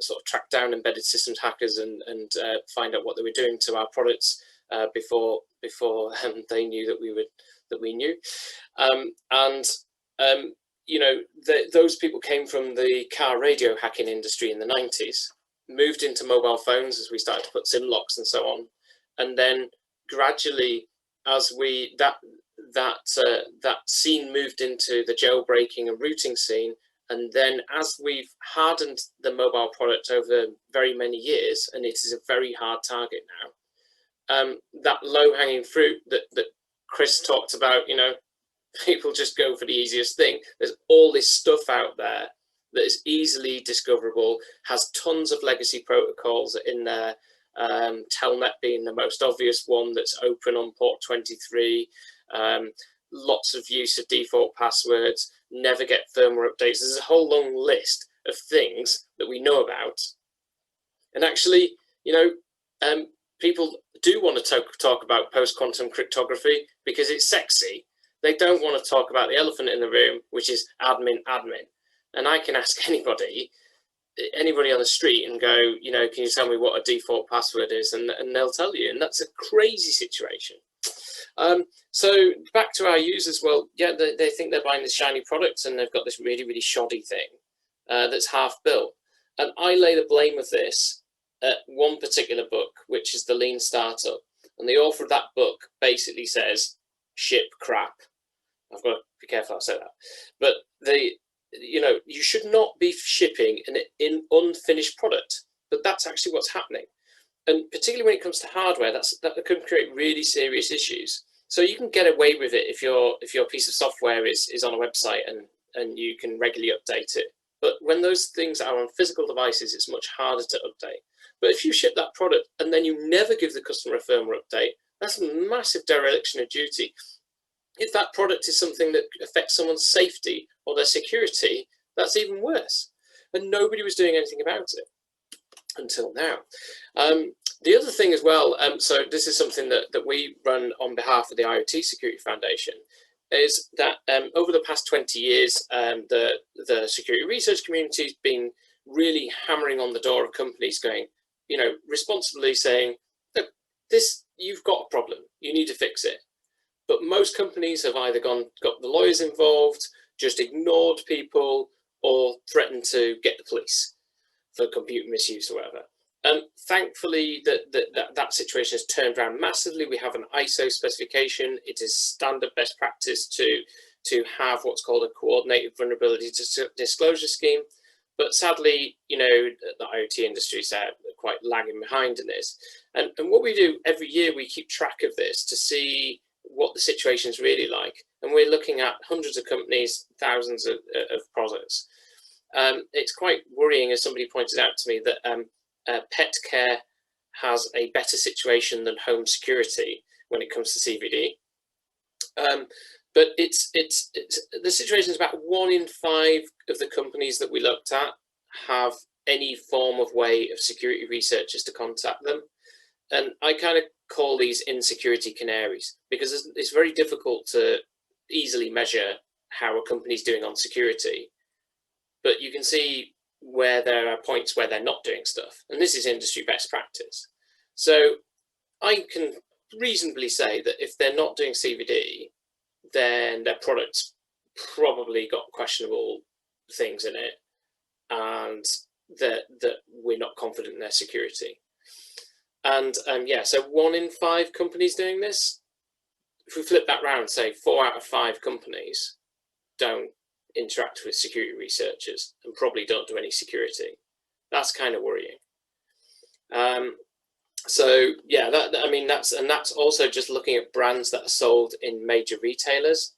sort of track down embedded systems hackers and find out what they were doing to our products before they knew that we knew. Those people came from the car radio hacking industry in the 90s, moved into mobile phones as we started to put SIM locks and so on, and then gradually, as that scene moved into the jailbreaking and routing scene, and then as we've hardened the mobile product over very many years, and it is a very hard target now, that low-hanging fruit that Chris talked about, People just go for the easiest thing. There's all this stuff out there that is easily discoverable, has tons of legacy protocols in there, Telnet being the most obvious one that's open on port 23, lots of use of default passwords, never get firmware updates. There's a whole long list of things that we know about. And actually, you know, people do want to talk about post-quantum cryptography because it's sexy. They don't want to talk about the elephant in the room, which is admin. And I can ask anybody on the street and go, you know, can you tell me what a default password is? And they'll tell you, and that's a crazy situation. So back to our users, well, yeah, they think they're buying this shiny product and they've got this really, really shoddy thing that's half built. And I lay the blame of this at one particular book, which is The Lean Startup. And the author of that book basically says, ship crap. I've got to be careful how I say that. But you know, you should not be shipping an unfinished product, but that's actually what's happening. And particularly when it comes to hardware, that can create really serious issues. So you can get away with it if your piece of software is on a website and you can regularly update it. But when those things are on physical devices, it's much harder to update. But if you ship that product and then you never give the customer a firmware update, that's a massive dereliction of duty. If that product is something that affects someone's safety or their security, that's even worse. And nobody was doing anything about it until now. The other thing as well, so this is something that we run on behalf of the IoT Security Foundation, is that over the past 20 years, the security research community has been really hammering on the door of companies going, you know, responsibly saying, look, you've got a problem, you need to fix it. But most companies have either got the lawyers involved, just ignored people, or threatened to get the police for computer misuse or whatever. Thankfully, that situation has turned around massively. We have an ISO specification. It is standard best practice to have what's called a coordinated vulnerability disclosure scheme. But sadly, you know, the IoT industry is quite lagging behind in this. And what we do every year, we keep track of this to see what the situation is really like. And we're looking at hundreds of companies, thousands of products. It's quite worrying, as somebody pointed out to me, that pet care has a better situation than home security when it comes to CVD. But the situation is about 1 in 5 of the companies that we looked at have any form of way of security researchers to contact them. And I kind of call these insecurity canaries, because it's very difficult to easily measure how a company's doing on security. But you can see where there are points where they're not doing stuff. And this is industry best practice. So I can reasonably say that if they're not doing CVD, then their product's probably got questionable things in it, and that we're not confident in their security. And yeah, so 1 in 5 companies doing this. If we flip that round, say 4 out of 5 companies don't interact with security researchers and probably don't do any security. That's kind of worrying. So yeah, that's also just looking at brands that are sold in major retailers.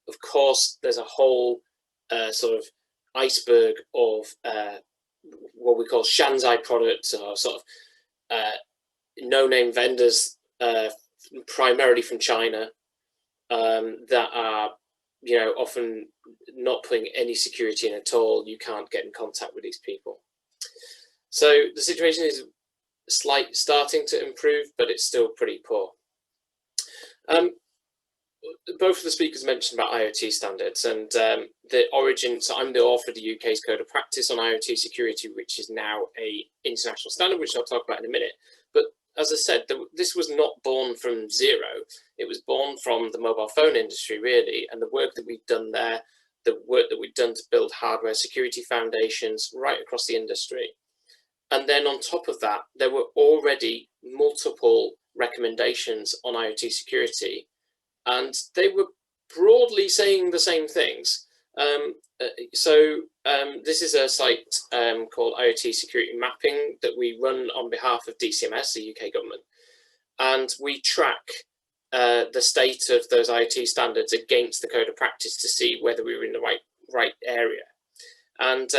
Of course, there's a whole sort of iceberg of what we call Shanzai products, or sort of no-name vendors, primarily from China, that are, you know, often not putting any security in at all. You can't get in contact with these people. So the situation is starting to improve, but it's still pretty poor. Both of the speakers mentioned about IoT standards and the origin. So I'm the author of the UK's Code of Practice on IoT security, which is now a international standard, which I'll talk about in a minute. But as I said, this was not born from zero. It was born from the mobile phone industry, really, and the work that we've done there, the work that we've done to build hardware security foundations right across the industry. And then on top of that, there were already multiple recommendations on IoT security, and they were broadly saying the same things. This is a site called IoT Security Mapping that we run on behalf of DCMS, the UK government. And we track the state of those IoT standards against the code of practice to see whether we were in the right area. And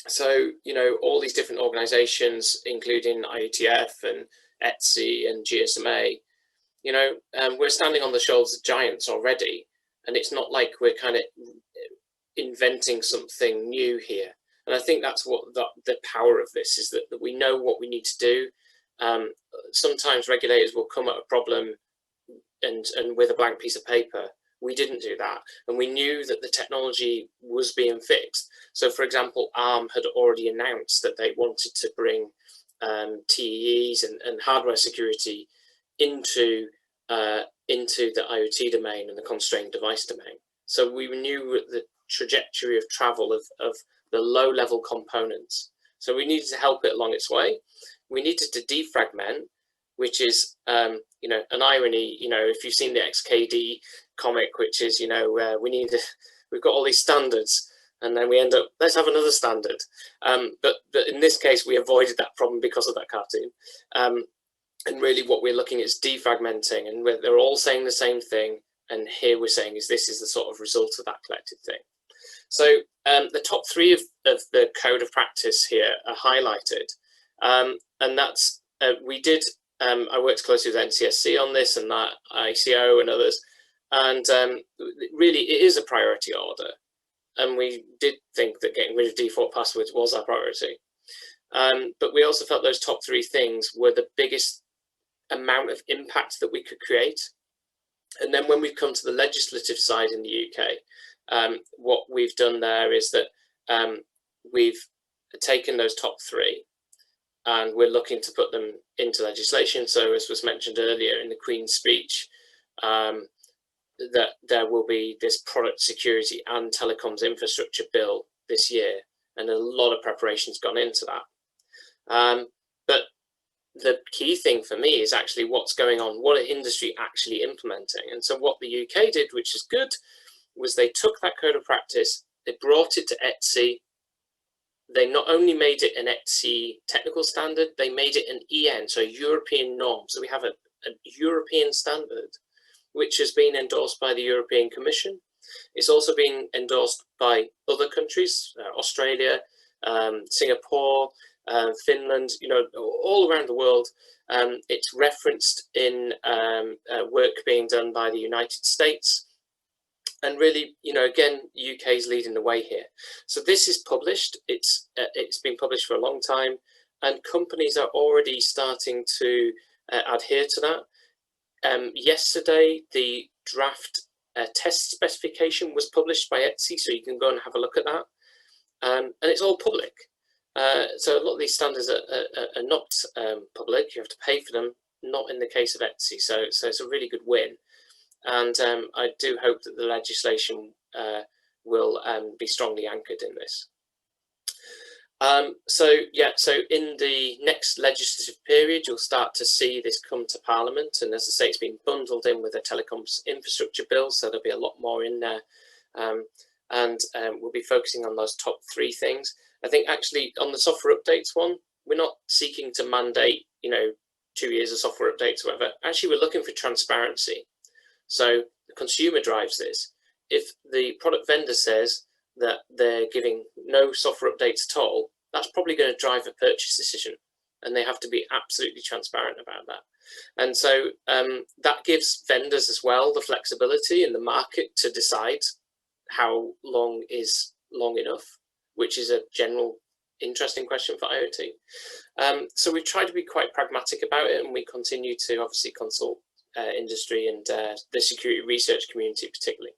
so, you know, all these different organizations, including IETF and ETSI and GSMA, you know, we're standing on the shoulders of giants already. And it's not like we're kind of inventing something new here. And I think that's what the power of this is, that we know what we need to do. Sometimes regulators will come at a problem and with a blank piece of paper. We didn't do that, and we knew that the technology was being fixed. So, for example, ARM had already announced that they wanted to bring TEEs and hardware security into the IoT domain and the constrained device domain. So we knew the trajectory of travel of the low-level components. So we needed to help it along its way. We needed to defragment, which is, you know, an irony. You know, if you've seen the XKD comic, which is, you know, we've got all these standards, and then we end up, let's have another standard. But in this case, we avoided that problem because of that cartoon. And really, what we're looking at is defragmenting, and they're all saying the same thing. And here we're saying this is the sort of result of that collective thing. So the top three of the code of practice here are highlighted, and that's we did. I worked closely with NCSC on this and that ICO and others, and really it is a priority order, and we did think that getting rid of default passwords was our priority, but we also felt those top three things were the biggest amount of impact that we could create. And then when we've come to the legislative side in the UK, what we've done there is that we've taken those top three and we're looking to put them into legislation. So as was mentioned earlier in the Queen's speech, that there will be this product security and telecoms infrastructure bill this year, and a lot of preparation's gone into that. But the key thing for me is actually what's going on, what are industry actually implementing? And so what the UK did, which is good, was they took that code of practice, they brought it to ETSI. They not only made it an ETSI technical standard, they made it an EN, so a European norm. So we have a European standard, which has been endorsed by the European Commission. It's also been endorsed by other countries, Australia, Singapore, Finland, you know, all around the world. It's referenced in work being done by the United States. And really, you know, again, UK is leading the way here. So this is published. It's been published for a long time, and companies are already starting to adhere to that. Yesterday, the draft test specification was published by ETSI, so you can go and have a look at that. And it's all public. So a lot of these standards are not public. You have to pay for them, not in the case of ETSI. So it's a really good win. And I do hope that the legislation will be strongly anchored in this. So in the next legislative period, you'll start to see this come to Parliament. And as I say, it's been bundled in with a telecoms infrastructure bill, so there'll be a lot more in there. And we'll be focusing on those top three things. I think actually on the software updates one, we're not seeking to mandate, you know, 2 years of software updates or whatever. Actually, we're looking for transparency. So the consumer drives this. If the product vendor says that they're giving no software updates at all, that's probably going to drive a purchase decision, and they have to be absolutely transparent about that. And so that gives vendors as well the flexibility in the market to decide how long is long enough, which is a general interesting question for IoT. So we've tried to be quite pragmatic about it, and we continue to obviously consult industry and the security research community particularly.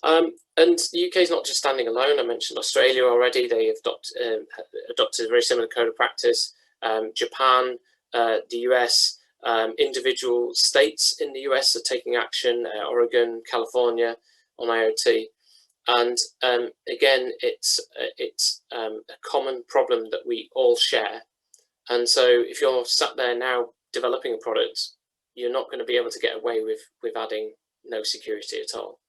And the UK is not just standing alone. I mentioned Australia already. They have adopted a very similar code of practice. Japan, the US, individual states in the US are taking action, Oregon, California, on IoT. And again, it's a common problem that we all share. And so if you're sat there now developing a product, you're not going to be able to get away with adding no security at all.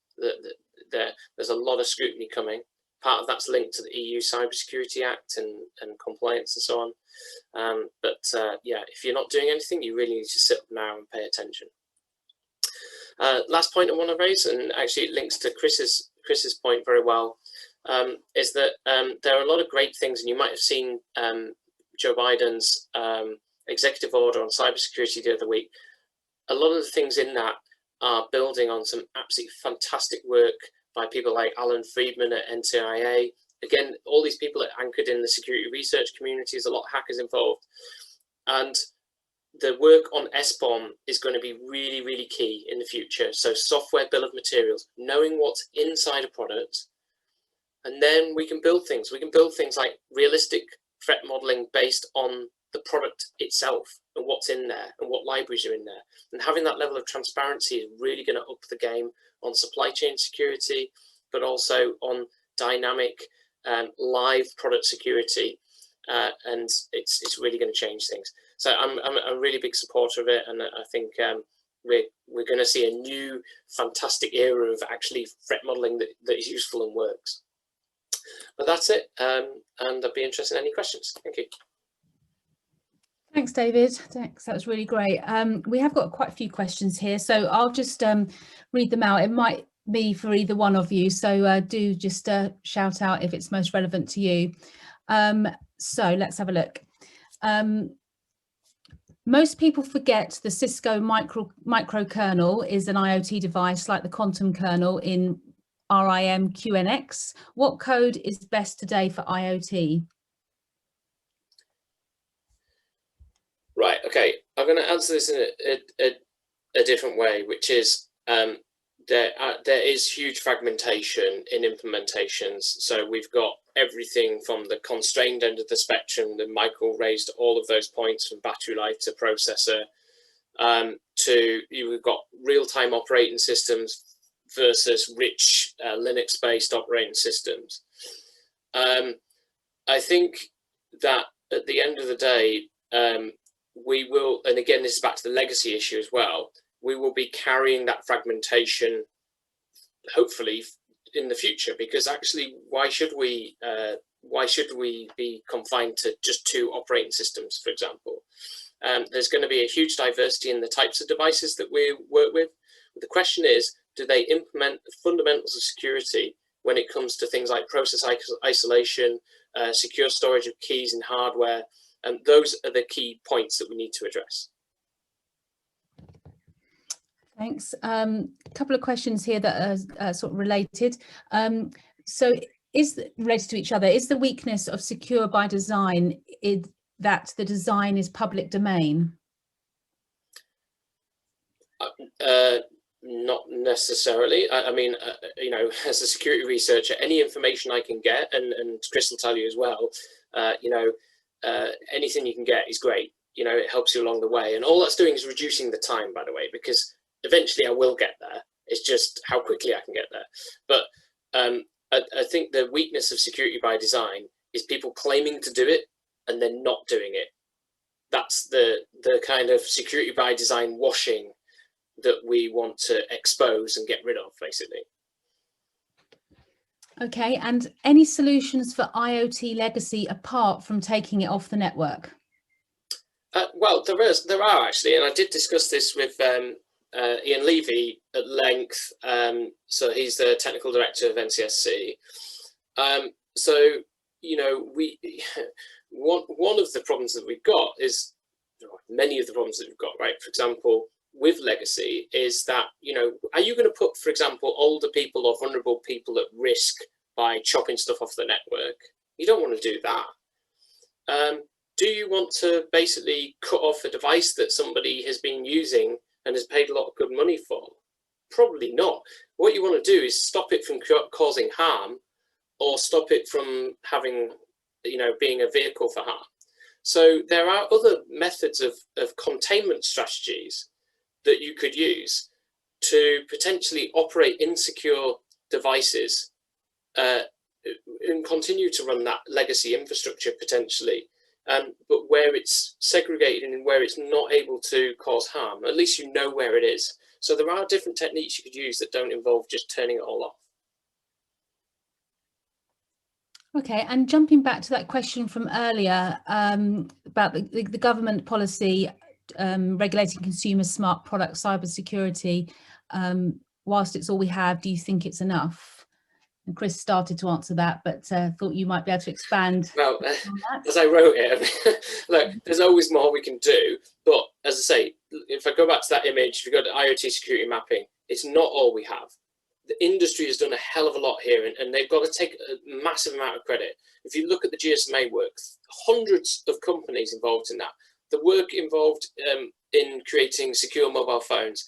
There's a lot of scrutiny coming, part of that's linked to the EU Cybersecurity Act and compliance and so on. Yeah, if you're not doing anything, you really need to sit up now and pay attention. Last point I want to raise, and actually it links to Chris's point very well, is that there are a lot of great things, and you might have seen Joe Biden's executive order on cybersecurity the other week. A lot of the things in that are building on some absolutely fantastic work by people like Alan Friedman at NTIA. Again, all these people are anchored in the security research community. There's a lot of hackers involved. And the work on SBOM is going to be really, really key in the future. So software bill of materials, knowing what's inside a product, and then we can build things. We can build things like realistic threat modeling based on the product itself and what's in there and what libraries are in there. And having that level of transparency is really going to up the game on supply chain security, but also on dynamic live product security. And it's really going to change things. So I'm a really big supporter of it, and I think we're going to see a new fantastic era of actually threat modeling that is useful and works. But that's it, and I'd be interested in any questions. Thank you. Thanks, David. Thanks. That was really great. We have got quite a few questions here, so I'll just read them out. It might be for either one of you, so do just shout out if it's most relevant to you. So let's have a look. Most people forget the Cisco microkernel is an IoT device like the quantum kernel in RIM QNX. What code is best today for IoT? Right, okay, I'm going to answer this in a different way, which is there is huge fragmentation in implementations. So we've got everything from the constrained end of the spectrum that Michael raised, all of those points from battery life to processor, we've got real-time operating systems versus rich Linux-based operating systems. I think that at the end of the day, we will, and again, this is back to the legacy issue as well, we will be carrying that fragmentation, hopefully, in the future, because actually, why should we be confined to just 2 operating systems, for example? There's going to be a huge diversity in the types of devices that we work with. But the question is, do they implement the fundamentals of security when it comes to things like process isolation, secure storage of keys in hardware? And those are the key points that we need to address. Thanks. A couple of questions here that are sort of related. So is related to each other. Is the weakness of secure by design that the design is public domain? Not necessarily. I mean, you know, as a security researcher, any information I can get, and Chris will tell you as well, you know, anything you can get is great. You know, it helps you along the way. And all that's doing is reducing the time, by the way, because eventually I will get there. It's just how quickly I can get there. But I think the weakness of security by design is people claiming to do it and then not doing it. That's the kind of security by design washing that we want to expose and get rid of, basically. Okay, and any solutions for IoT legacy apart from taking it off the network? Well, there are actually, and I did discuss this with Ian Levy at length. So he's the technical director of NCSC. So, you know, one of the problems that we've got is, many of the problems that we've got, right? For example, with legacy is that, you know, are you going to put, for example, older people or vulnerable people at risk by chopping stuff off the network? You don't want to do that. Do you want to basically cut off a device that somebody has been using and has paid a lot of good money for? Probably not. What you want to do is stop it from causing harm, or stop it from having, you know, being a vehicle for harm. So there are other methods of containment strategies that you could use to potentially operate insecure devices and continue to run that legacy infrastructure potentially, but where it's segregated and where it's not able to cause harm. At least you know where it is. So there are different techniques you could use that don't involve just turning it all off. Okay, and jumping back to that question from earlier about the government policy regulating consumer smart product cybersecurity, whilst it's all we have, do you think it's enough? And Chris started to answer that, but thought you might be able to expand. Well, as I wrote it, look, there's always more we can do. But as I say, if I go back to that image, if you go to IoT security mapping, it's not all we have. The industry has done a hell of a lot here, and they've got to take a massive amount of credit. If you look at the GSMA work, hundreds of companies involved in that. The work involved in creating secure mobile phones,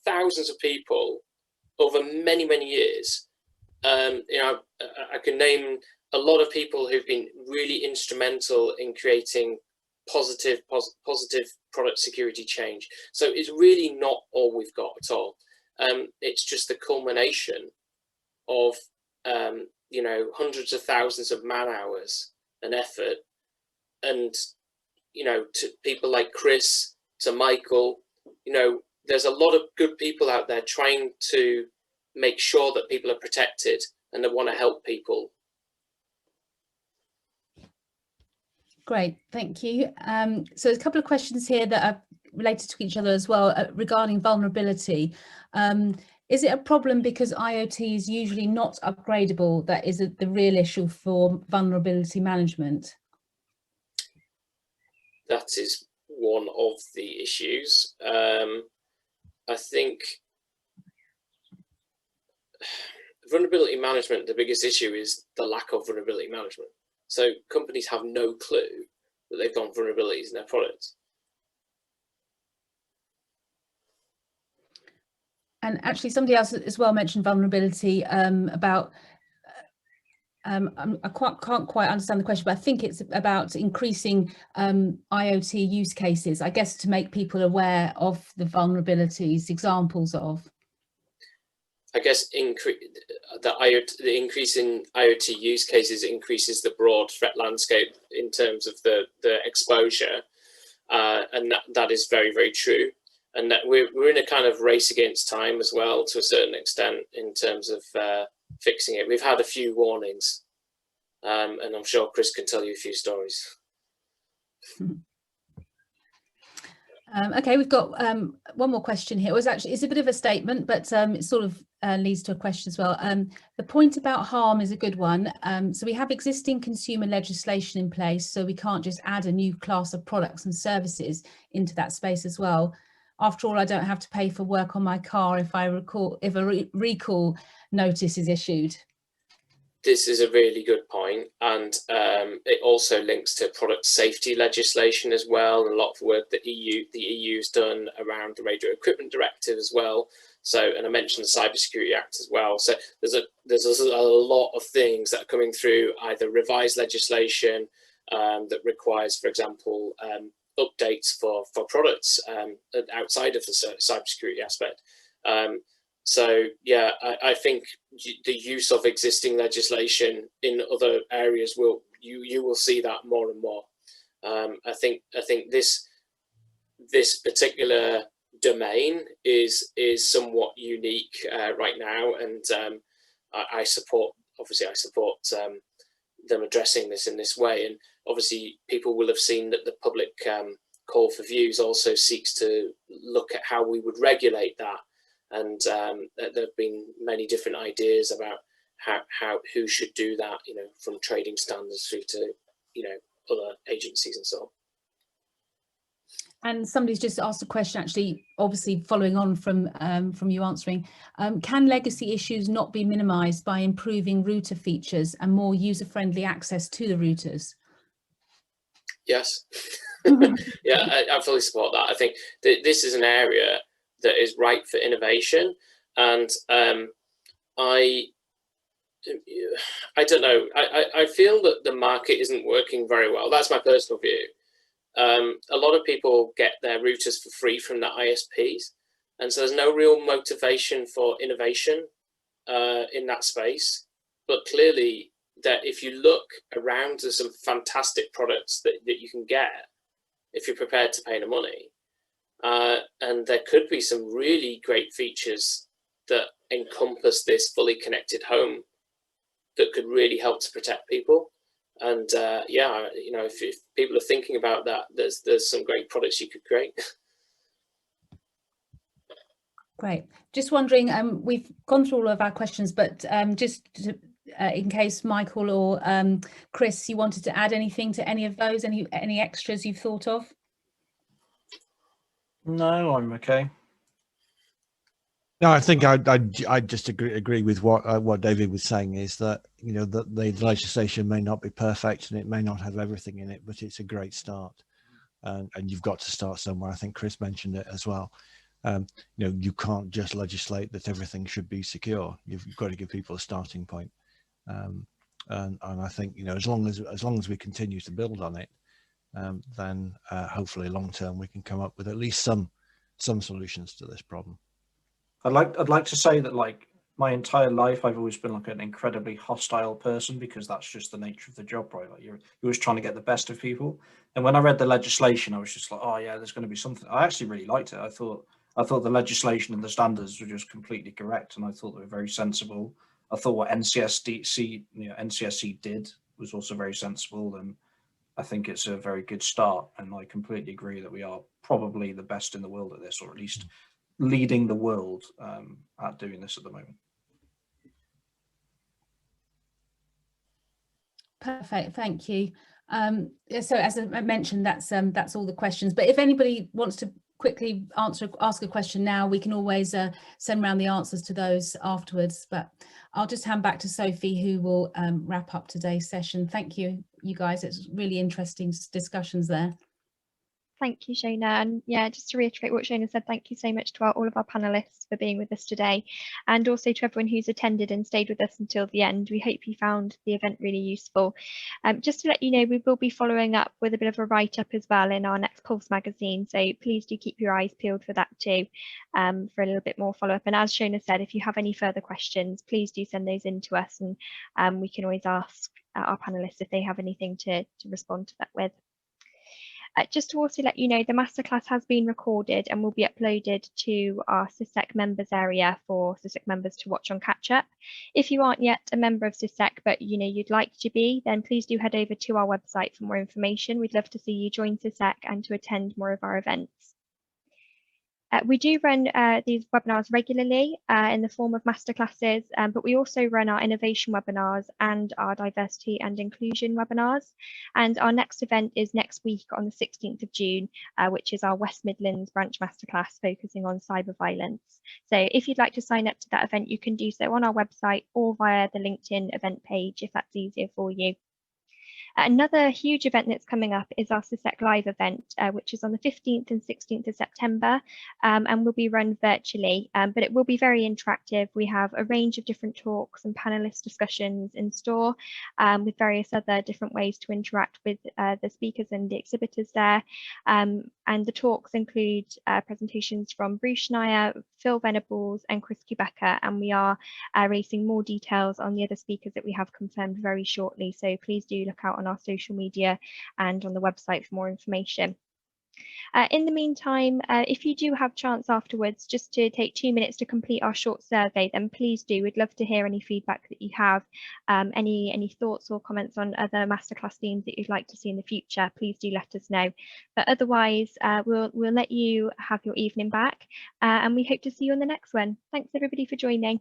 thousands of people over many, many years. I can name a lot of people who've been really instrumental in creating positive product security change. So it's really not all we've got at all. It's just the culmination of hundreds of thousands of man hours and effort, and to people like Chris, to Michael, there's a lot of good people out there trying to make sure that people are protected and they want to help people. Great, thank you. So there's a couple of questions here that are related to each other as well regarding vulnerability. Is it a problem because IoT is usually not upgradable? That is the real issue for vulnerability management. That is one of the issues. I think vulnerability management, the biggest issue is the lack of vulnerability management. So companies have no clue that they've got vulnerabilities in their products. And actually somebody else as well mentioned vulnerability about, I can't quite understand the question, but I think it's about increasing IoT use cases, I guess, to make people aware of the vulnerabilities, examples of. I guess the increase in IoT use cases increases the broad threat landscape in terms of the exposure, and that is very, very true. And that we're in a kind of race against time as well, to a certain extent, in terms of fixing it. We've had a few warnings, and I'm sure Chris can tell you a few stories. Okay, we've got one more question here. It's a bit of a statement, but it sort of leads to a question as well. The point about harm is a good one. So we have existing consumer legislation in place, so we can't just add a new class of products and services into that space as well. After all, I don't have to pay for work on my car if a recall notice is issued. This is a really good point, and it also links to product safety legislation as well, and a lot of work that the EU's done around the Radio Equipment Directive as well. So, and I mentioned the Cybersecurity Act as well. So there's a lot of things that are coming through, either revised legislation that requires, for example, updates for products outside of the cybersecurity aspect. So yeah, I think the use of existing legislation in other areas you will see that more and more. I think this particular domain is somewhat unique right now, and I support them addressing this in this way. And obviously people will have seen that the public call for views also seeks to look at how we would regulate that. And there have been many different ideas about who should do that, from trading standards through to, other agencies and so on. And somebody's just asked a question, actually, obviously following on from you answering. Can legacy issues not be minimised by improving router features and more user-friendly access to the routers? Yes. Yeah, I fully support that. I think that this is an area that is ripe for innovation, and I don't know. I feel that the market isn't working very well. That's my personal view. A lot of people get their routers for free from the ISPs, and so there's no real motivation for innovation in that space. But clearly, that if you look around, there's some fantastic products that you can get if you're prepared to pay the money. And there could be some really great features that encompass this fully connected home that could really help to protect people. And yeah, you know, if people are thinking about that, there's some great products you could create. Great. Just wondering, we've gone through all of our questions, but just to, in case Michael or Chris, you wanted to add anything to any of those, any extras you've thought of? No, I'm okay. No, I think I just agree with what David was saying, is that, you know, that the legislation may not be perfect and it may not have everything in it, but it's a great start, and you've got to start somewhere. I think Chris mentioned it as well. You know, you can't just legislate that everything should be secure. You've got to give people a starting point, and I think, you know, as long as we continue to build on it, then hopefully long term we can come up with at least some solutions to this problem. I'd like to say that, like, my entire life I've always been like an incredibly hostile person, because that's just the nature of the job, right? Like, you're always trying to get the best of people. And when I read the legislation, I was just like, oh yeah, there's going to be something. I actually really liked it. I thought the legislation and the standards were just completely correct, and I thought they were very sensible. I thought what NCSC did was also very sensible, and I think it's a very good start. And I completely agree that we are probably the best in the world at this, or at least leading the world at doing this at the moment. Perfect, thank you. So as I mentioned, that's all the questions, but if anybody wants to quickly ask a question now, we can always send around the answers to those afterwards. But I'll just hand back to Sophie, who will wrap up today's session. Thank you, you guys. It's really interesting discussions there. Thank you, Shona. And yeah, just to reiterate what Shona said, thank you so much to all of our panelists for being with us today, and also to everyone who's attended and stayed with us until the end. We hope you found the event really useful. Just to let you know, we will be following up with a bit of a write-up as well in our next Pulse magazine, so please do keep your eyes peeled for that too, for a little bit more follow-up. And as Shona said, if you have any further questions, please do send those in to us, and we can always ask our panelists if they have anything to respond to that with. Just to also let you know, the masterclass has been recorded and will be uploaded to our SysSec members area for SysSec members to watch on catch up. If you aren't yet a member of SysSec, but you'd like to be, then please do head over to our website for more information. We'd love to see you join SysSec and to attend more of our events. We do run these webinars regularly in the form of masterclasses, but we also run our innovation webinars and our diversity and inclusion webinars. And our next event is next week on the 16th of June, which is our West Midlands branch masterclass focusing on cyber violence. So if you'd like to sign up to that event, you can do so on our website or via the LinkedIn event page if that's easier for you. Another huge event that's coming up is our SysSec Live event, which is on the 15th and 16th of September, and will be run virtually, but it will be very interactive. We have a range of different talks and panelist discussions in store, with various other different ways to interact with the speakers and the exhibitors there. And the talks include presentations from Bruce Schneier, Phil Venables and Chris Quebecer, and we are releasing more details on the other speakers that we have confirmed very shortly, so please do look out on our social media and on the website for more information. In the meantime, if you do have chance afterwards just to take 2 minutes to complete our short survey, then please do. We'd love to hear any feedback that you have, any thoughts or comments on other masterclass themes that you'd like to see in the future. Please do let us know. But otherwise, we'll let you have your evening back, and we hope to see you on the next one. Thanks everybody for joining.